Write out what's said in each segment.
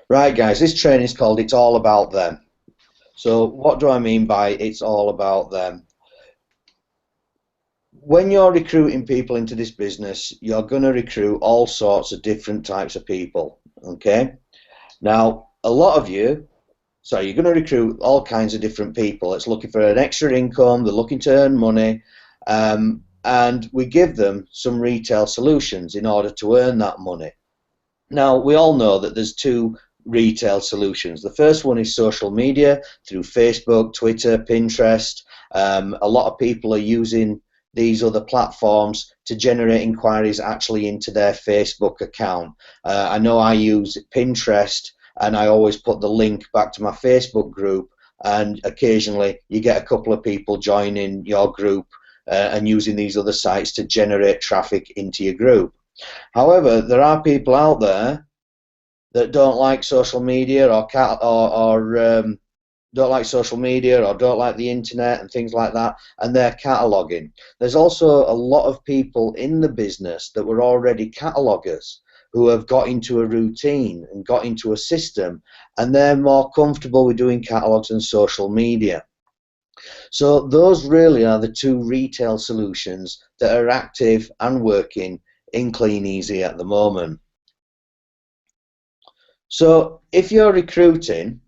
Right, guys, this training is called It's All About Them. So, what do I mean by it's all about them? When you're recruiting people into this business, you're going to recruit all sorts of different types of people. Okay. Now, a lot of you, so you're going to recruit all kinds of different people. It's looking for an extra income, they're looking to earn money, and we give them some retail solutions in order to earn that money. Now, we all know that there's two retail solutions. The first one is social media through Facebook, Twitter, Pinterest. A lot of people are using these other platforms to generate inquiries actually into their Facebook account. I know I use Pinterest and I always put the link back to my Facebook group, and occasionally you get a couple of people joining your group and using these other sites to generate traffic into your group. However, there are people out there that don't like social media or don't like social media or don't like the internet and things like that, and they're cataloging. There's also a lot of people in the business that were already catalogers who have got into a routine and got into a system, and they're more comfortable with doing catalogs and social media. So those really are the two retail solutions that are active and working in Clean Easy at the moment. So if you're recruiting,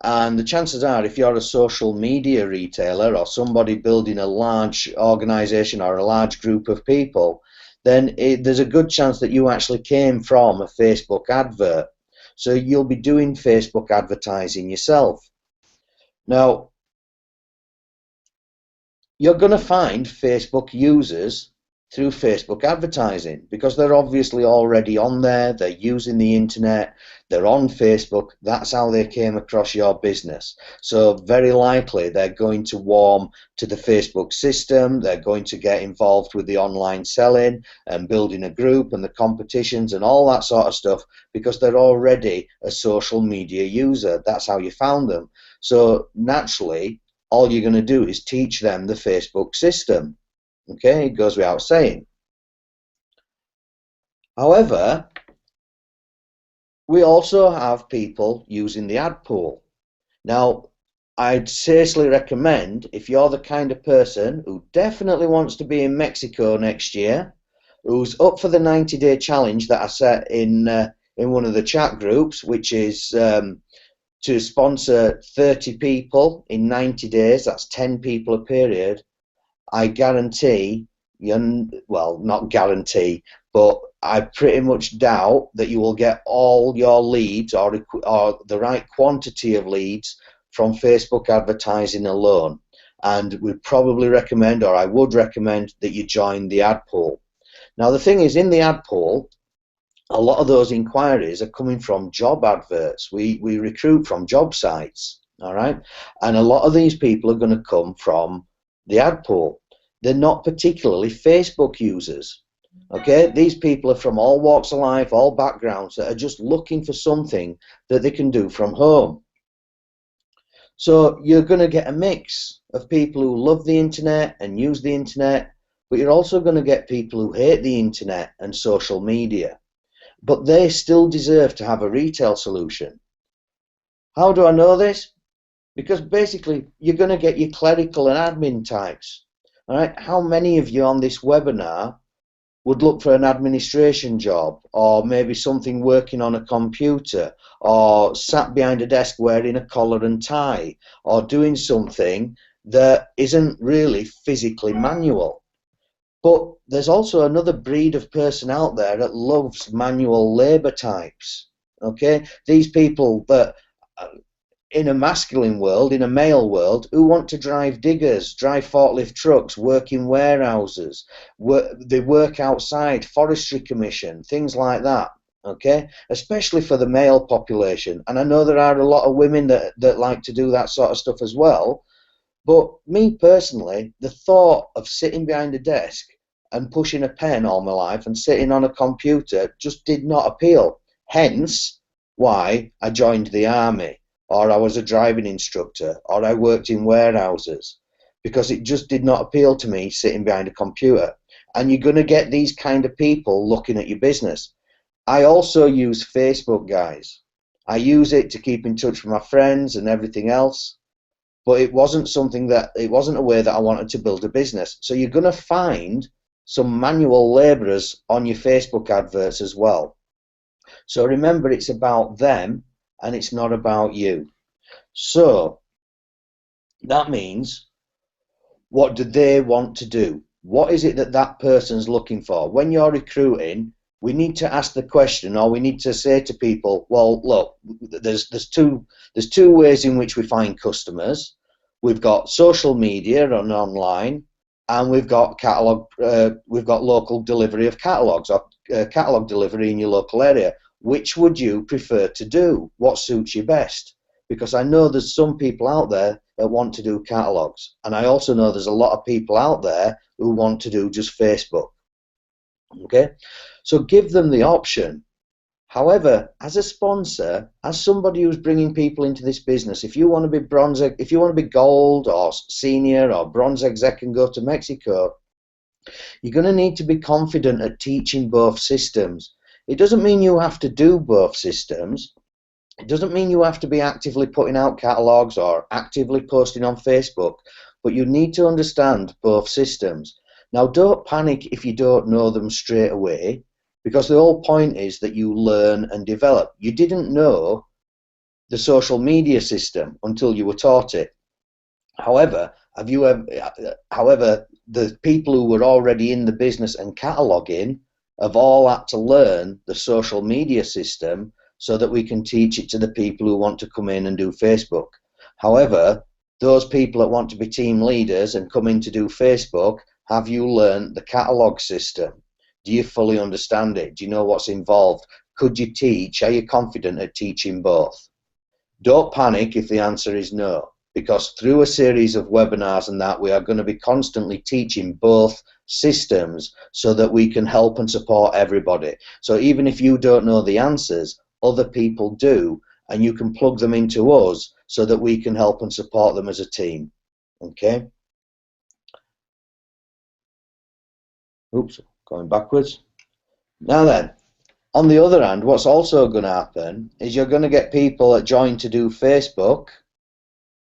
and the chances are if you're a social media retailer or somebody building a large organization or a large group of people, then there's a good chance that you actually came from a Facebook advert. So you'll be doing Facebook advertising yourself. Now, you're going to find Facebook users through Facebook advertising because they're obviously already on there, they're using the internet, they're on Facebook, that's how they came across your business. So very likely they're going to warm to the Facebook system, they're going to get involved with the online selling and building a group and the competitions and all that sort of stuff because they're already a social media user. That's how you found them. So naturally, all you're going to do is teach them the Facebook system. Okay, it goes without saying. However, we also have people using the ad pool. Now, I'd seriously recommend if you're the kind of person who definitely wants to be in Mexico next year, who's up for the 90-day challenge that I set in one of the chat groups, which is to sponsor 30 people in 90 days. That's 10 people a period. I guarantee, well, not guarantee, but I pretty much doubt that you will get all your leads or the right quantity of leads from Facebook advertising alone. And we probably recommend, or I would recommend, that you join the ad pool. Now, the thing is, in the ad pool, a lot of those inquiries are coming from job adverts. We recruit from job sites, all right? And a lot of these people are going to come from the ad pool. They're not particularly Facebook users. Okay, these people are from all walks of life, all backgrounds that are just looking for something that they can do from home. So you're going to get a mix of people who love the internet and use the internet, but you're also going to get people who hate the internet and social media. But they still deserve to have a retail solution. How do I know this? Because basically you're going to get your clerical and admin types. All right, how many of you on this webinar would look for an administration job, or maybe something working on a computer, or sat behind a desk wearing a collar and tie, or doing something that isn't really physically manual? But there's also another breed of person out there that loves manual labor types. Okay, these people that in a masculine world, in a male world, who want to drive diggers, drive forklift trucks, work in warehouses, they work outside, forestry commission, things like that. Okay, especially for the male population. And I know there are a lot of women that like to do that sort of stuff as well. But me personally, the thought of sitting behind a desk and pushing a pen all my life and sitting on a computer just did not appeal. Hence why I joined the army, or I was a driving instructor, or I worked in warehouses, because it just did not appeal to me sitting behind a computer. And you're going to get these kind of people looking at your business. I also use Facebook, guys. I use it to keep in touch with my friends and everything else, but it wasn't a way that I wanted to build a business. So you're going to find some manual laborers on your Facebook adverts as well. So remember, it's about them and it's not about you. So that means, what do they want to do? What is it that that person's looking for? When you're recruiting, we need to ask the question, or we need to say to people, well, look, there's two ways in which we find customers. We've got social media and online, and we've got local delivery of catalogs, or catalog delivery in your local area. Which would you prefer to do? What suits you best? Because I know there's some people out there that want to do catalogs, and I also know there's a lot of people out there who want to do just Facebook. Okay, so give them the option. However, as a sponsor, as somebody who's bringing people into this business, if you want to be bronze, if you want to be gold or senior or bronze exec and go to Mexico, you're going to need to be confident at teaching both systems. It doesn't mean you have to do both systems. It doesn't mean you have to be actively putting out catalogs or actively posting on Facebook, but you need to understand both systems. Now, don't panic if you don't know them straight away, because the whole point is that you learn and develop. You didn't know the social media system until you were taught it. However, the people who were already in the business and cataloging have all had to learn the social media system so that we can teach it to the people who want to come in and do Facebook. However, those people that want to be team leaders and come in to do Facebook, have you learned the catalog system? Do you fully understand it? Do you know what's involved? Could you teach? Are you confident at teaching both? Don't panic if the answer is no, because through a series of webinars and that, we are going to be constantly teaching both systems so that we can help and support everybody. So even if you don't know the answers, other people do, and you can plug them into us so that we can help and support them as a team. Okay? Oops, going backwards. Now then, on the other hand, what's also going to happen is you're going to get people that join to do Facebook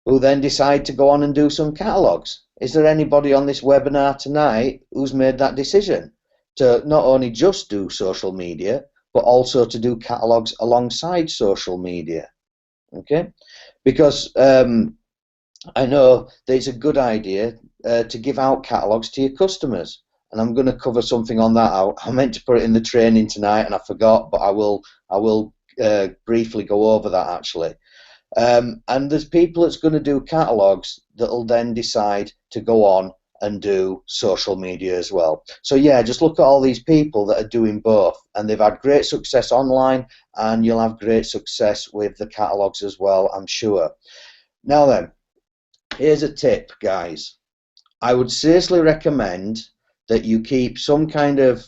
who then decide to go on and do some catalogs. Is there anybody on this webinar tonight who's made that decision to not only just do social media, but also to do catalogs alongside social media? Okay, because I know that it's a good idea to give out catalogs to your customers, and I'm going to cover something on that. I meant to put it in the training tonight and I forgot, but I will briefly go over that actually. And there's people that's going to do catalogs that'll then decide to go on and do social media as well. So yeah, just look at all these people that are doing both, and they've had great success online, and you'll have great success with the catalogs as well, I'm sure. Now then, here's a tip, guys. I would seriously recommend that you keep some kind of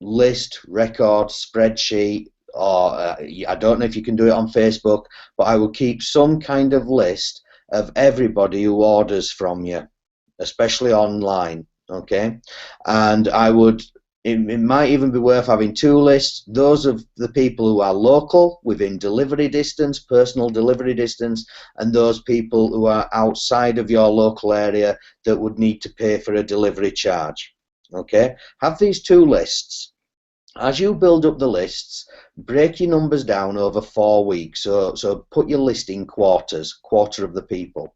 list, record, spreadsheet, or I don't know if you can do it on Facebook, but I will keep some kind of list of everybody who orders from you, especially online, okay? And I would, it might even be worth having two lists, those of the people who are local, within delivery distance, personal delivery distance, and those people who are outside of your local area that would need to pay for a delivery charge, okay? Have these two lists. As you build up the lists, break your numbers down over 4 weeks. So put your list in quarters, quarter of the people.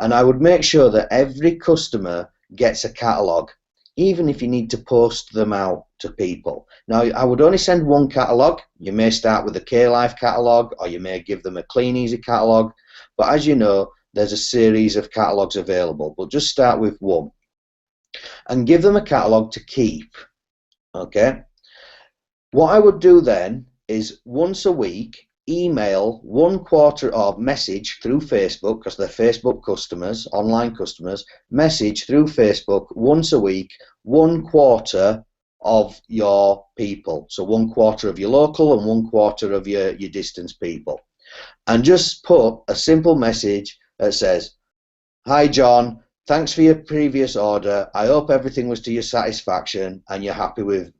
And I would make sure that every customer gets a catalogue, even if you need to post them out to people. Now, I would only send one catalogue. You may start with a K-Life catalogue, or you may give them a Clean Easy catalogue. But as you know, there's a series of catalogues available. But just start with one. And give them a catalogue to keep. Okay? What I would do then is once a week email 1 quarter of message through Facebook, because they're Facebook customers, online customers, message through Facebook once a week 1 quarter of your people. So 1 quarter of your local and 1 quarter of your distance people. And just put a simple message that says, "Hi John, Thanks for your previous order. I hope everything was to your satisfaction and you're happy with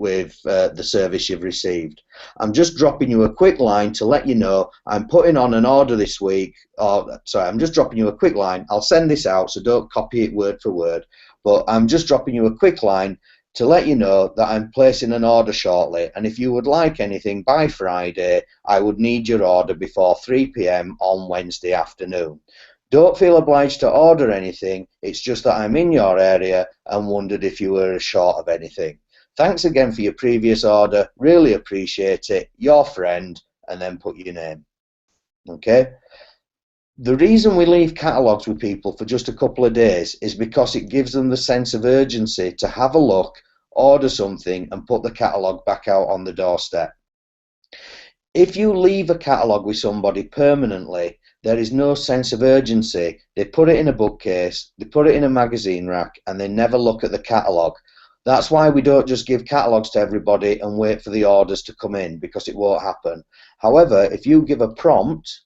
the service you've received. I'm just dropping you a quick line to let you know I'm putting on an order this week. Or sorry, I'm just dropping you a quick line. I'll send this out, so don't copy it word for word. But I'm just dropping you a quick line to let you know that I'm placing an order shortly. And if you would like anything by Friday, I would need your order before 3 p.m. on Wednesday afternoon. Don't feel obliged to order anything, it's just that I'm in your area and wondered if you were short of anything. Thanks again for your previous order, really appreciate it. Your friend, and then put your name. Okay? The reason we leave catalogues with people for just a couple of days is because it gives them the sense of urgency to have a look, order something, and put the catalogue back out on the doorstep. If you leave a catalogue with somebody permanently, there is no sense of urgency. They put it in a bookcase, they put it in a magazine rack, and they never look at the catalogue. That's why we don't just give catalogues to everybody and wait for the orders to come in, because it won't happen. However, if you give a prompt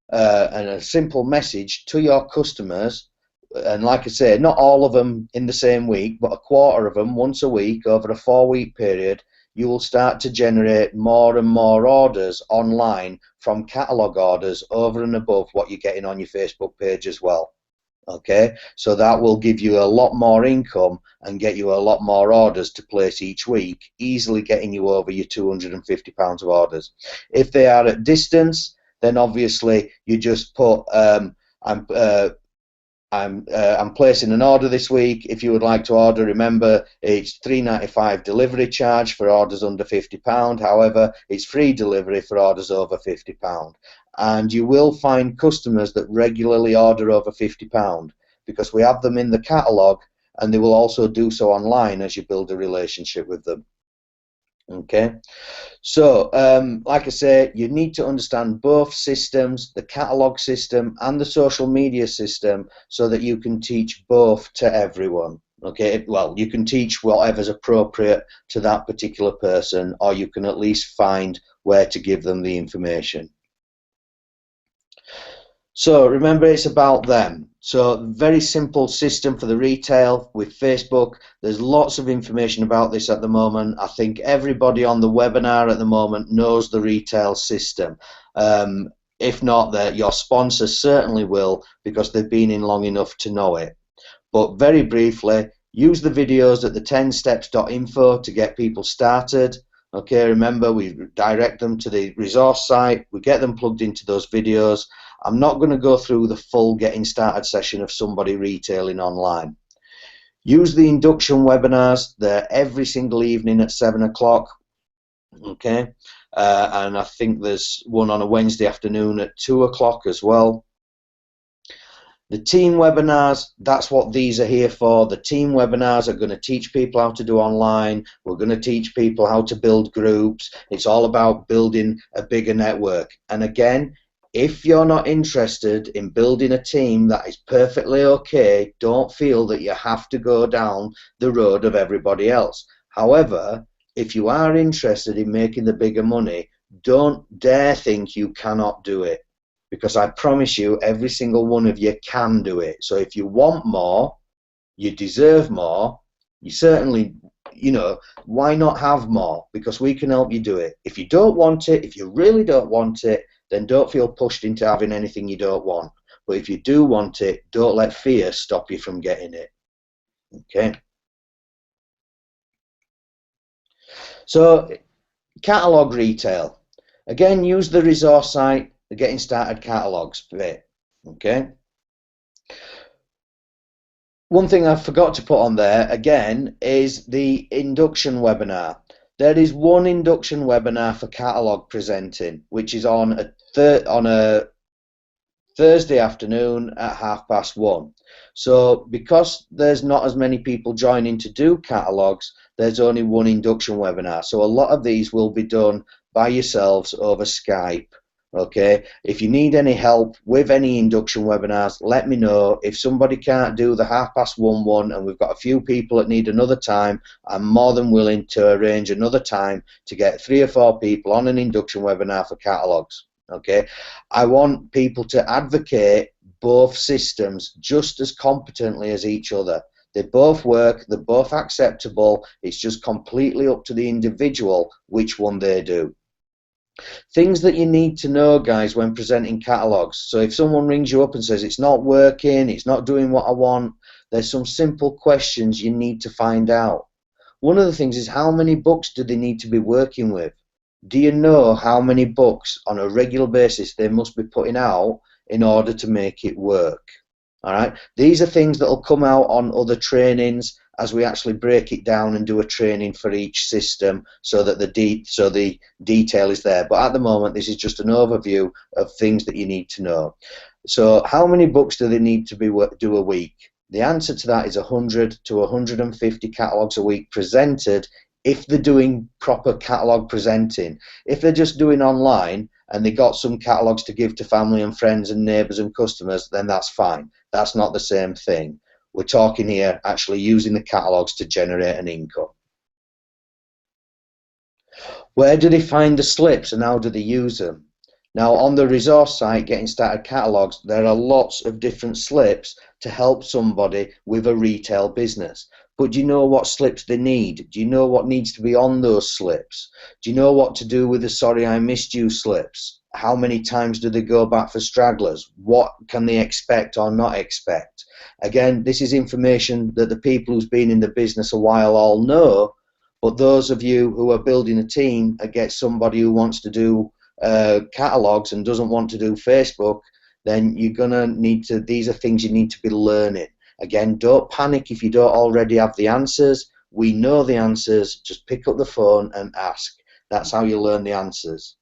and a simple message to your customers, and like I say, not all of them in the same week, but a quarter of them once a week over a 4-week period, you will start to generate more and more orders online from catalogue orders over and above what you're getting on your Facebook page as well. Okay, so that will give you a lot more income and get you a lot more orders to place each week, easily getting you over your £250 of orders. If they are at distance, then obviously you just put I'm placing an order this week. If you would like to order, remember it's £3.95 delivery charge for orders under £50. However, it's free delivery for orders over £50. And you will find customers that regularly order over £50 because we have them in the catalogue, and they will also do so online as you build a relationship with them. Okay, so like I say, you need to understand both systems, the catalog system and the social media system, so that you can teach both to everyone. Okay, well, you can teach whatever's appropriate to that particular person, or you can at least find where to give them the information. So remember, it's about them. So very simple system for the retail with Facebook. There's lots of information about this at the moment. I think everybody on the webinar at the moment knows the retail system. If not, your sponsors certainly will, because they've been in long enough to know it. But very briefly, use the videos at the 10steps.info to get people started. Okay, remember, we direct them to the resource site, we get them plugged into those videos. I'm not going to go through the full getting started session of somebody retailing online. Use the induction webinars. They're every single evening at 7 o'clock. Okay, and I think there's one on a Wednesday afternoon at 2 o'clock as well. The team webinars, that's what these are here for. The team webinars are going to teach people how to do online. We're going to teach people how to build groups. It's all about building a bigger network. And again, if you're not interested in building a team, that is perfectly okay. Don't feel that you have to go down the road of everybody else. However, if you are interested in making the bigger money, don't dare think you cannot do it, because I promise you, every single one of you can do it. So if you want more, you deserve more, you certainly, why not have more? Because we can help you do it. If you don't want it, if you really don't want it, then don't feel pushed into having anything you don't want. But if you do want it, don't let fear stop you from getting it. Okay? So, catalog retail. Again, use the resource site, the getting started catalogs bit. Okay? One thing I forgot to put on there, again, is the induction webinar. There is one induction webinar for catalog presenting, which is on a Thursday afternoon at 1:30. So because there's not as many people joining to do catalogs, there's only one induction webinar. So a lot of these will be done by yourselves over Skype. Okay, if you need any help with any induction webinars, let me know. If somebody can't do the 1:30 one and we've got a few people that need another time, I'm more than willing to arrange another time to get 3 or 4 people on an induction webinar for catalogs. Okay, I want people to advocate both systems just as competently as each other. They both work, they're both acceptable. It's just completely up to the individual which one they do. Things that you need to know, guys, when presenting catalogs. So if someone rings you up and says it's not working, it's not doing what I want, there's some simple questions you need to find out. One of the things is, how many books do they need to be working with? Do you know how many books on a regular basis they must be putting out in order to make it work? All right, these are things that will come out on other trainings as we actually break it down and do a training for each system, so that the detail is there. But at the moment, this is just an overview of things that you need to know. So how many books do they need to do a week? The answer to that is 100 to 150 catalogs a week presented, if they're doing proper catalog presenting. If they're just doing online and they got some catalogs to give to family and friends and neighbours and customers, then that's fine. That's not the same thing. We're talking here actually using the catalogs to generate an income. Where do they find the slips and how do they use them? Now, on the resource site, Getting Started Catalogs, there are lots of different slips to help somebody with a retail business. But do you know what slips they need? Do you know what needs to be on those slips? Do you know what to do with the "sorry I missed you" slips? How many times do they go back for stragglers? What can they expect or not expect? Again, this is information that the people who's been in the business a while all know, but those of you who are building a team and get somebody who wants to do catalogs and doesn't want to do Facebook, then you're gonna need to, these are things you need to be learning. Again, don't panic if you don't already have the answers. We know the answers. Just pick up the phone and ask. That's how you learn the answers.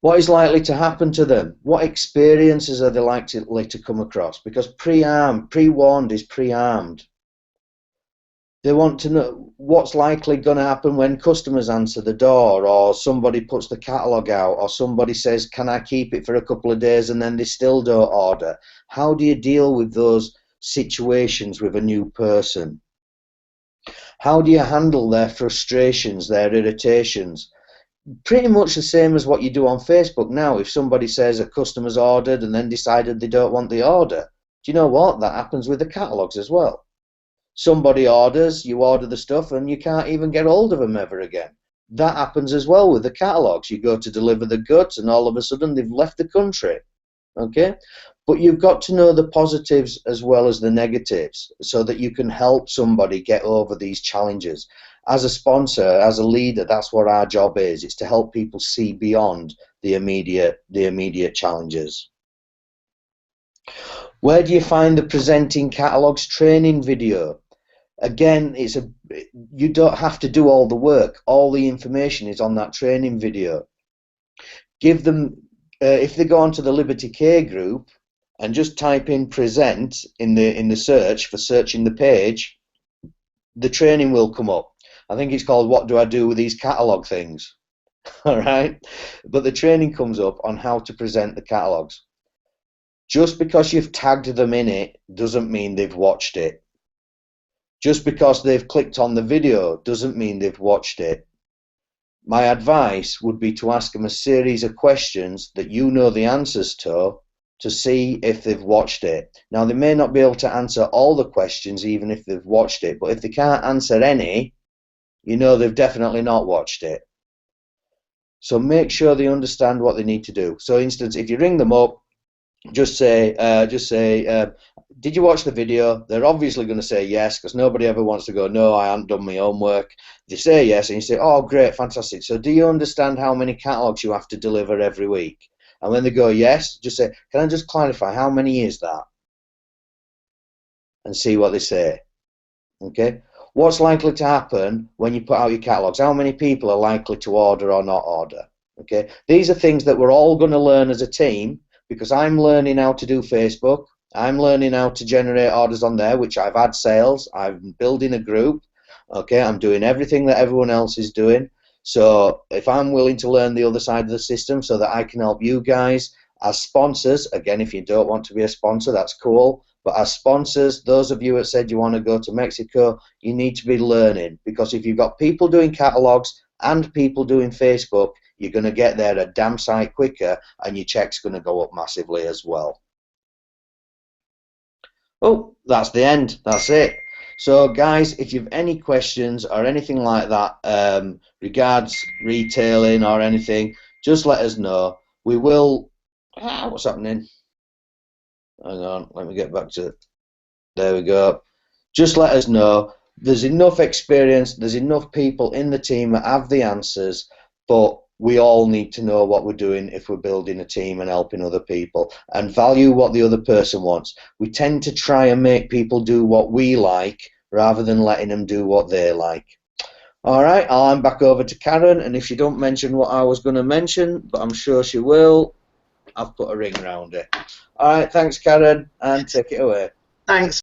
What is likely to happen to them? What experiences are they likely to come across? Because pre-warned is pre-armed. They want to know what's likely going to happen when customers answer the door, or somebody puts the catalogue out, or somebody says, can I keep it for a couple of days, and then they still don't order. How do you deal with those situations with a new person? How do you handle their frustrations, their irritations? Pretty much the same as what you do on Facebook now. If somebody says a customer's ordered and then decided they don't want the order, do you know what? That happens with the catalogues as well. Somebody orders, you order the stuff, and you can't even get hold of them ever again. That happens as well with the catalogues. You go to deliver the goods, and all of a sudden they've left the country. Okay? But you've got to know the positives as well as the negatives, so that you can help somebody get over these challenges. As a sponsor, as a leader, that's what our job is. It's to help people see beyond the immediate challenges. Where do you find the Presenting Catalogs training video? Again, you don't have to do all the work. All the information is on that training video. Give them, if they go onto the Liberty K group and just type in "present" in the search for searching the page, the training will come up. I think it's called "What Do I Do with These Catalog Things?" All right, but the training comes up on how to present the catalogs. Just because you've tagged them in it doesn't mean they've watched it. Just because they've clicked on the video doesn't mean they've watched it. My advice would be to ask them a series of questions that you know the answers to see if they've watched it. Now, they may not be able to answer all the questions even if they've watched it, but if they can't answer any, you know they've definitely not watched it. So make sure they understand what they need to do. So, for instance, if you ring them up, just say, did you watch the video? They're obviously going to say yes, because nobody ever wants to go, no, I haven't done my homework. They say yes, and you say, oh, great, fantastic. So do you understand how many catalogs you have to deliver every week? And when they go yes, just say, can I just clarify, how many is that? And see what they say. Okay? What's likely to happen when you put out your catalogs? How many people are likely to order or not order? Okay? These are things that we're all going to learn as a team, because I'm learning how to do Facebook. I'm learning how to generate orders on there, which I've had sales. I'm building a group. Okay, I'm doing everything that everyone else is doing. So if I'm willing to learn the other side of the system so that I can help you guys as sponsors, again, if you don't want to be a sponsor, that's cool. But as sponsors, those of you that said you want to go to Mexico, you need to be learning, because if you've got people doing catalogs and people doing Facebook, you're going to get there a damn sight quicker, and your check's going to go up massively as well. Oh, that's the end. That's it. So, guys, if you've any questions or anything like that, regards retailing or anything, just let us know. We will. What's happening? Hang on, let me get back to it. There we go. Just let us know. There's enough experience, there's enough people in the team that have the answers, but we all need to know what we're doing if we're building a team and helping other people, and value what the other person wants. We tend to try and make people do what we like rather than letting them do what they like. All right, I'll hand back over to Karen, and if she don't mention what I was going to mention, but I'm sure she will, I've put a ring around it. All right, thanks, Karen, and take it away. Thanks.